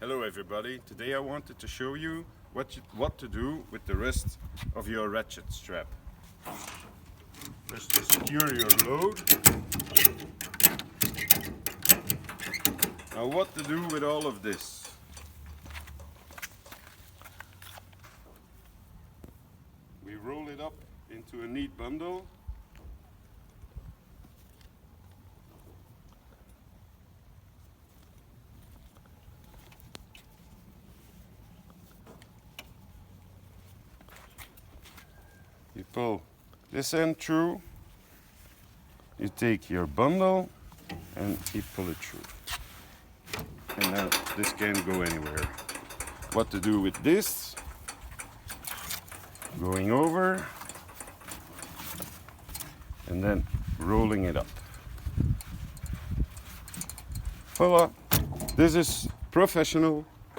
Hello everybody, today I wanted to show you what to do with the rest of your ratchet strap. Just to secure your load. Now what to do with all of this. We roll it up into a neat bundle. You pull this end through, you take your bundle and you pull it through. And now this can't go anywhere. What to do with this? Going over and then rolling it up. Voila! This is professional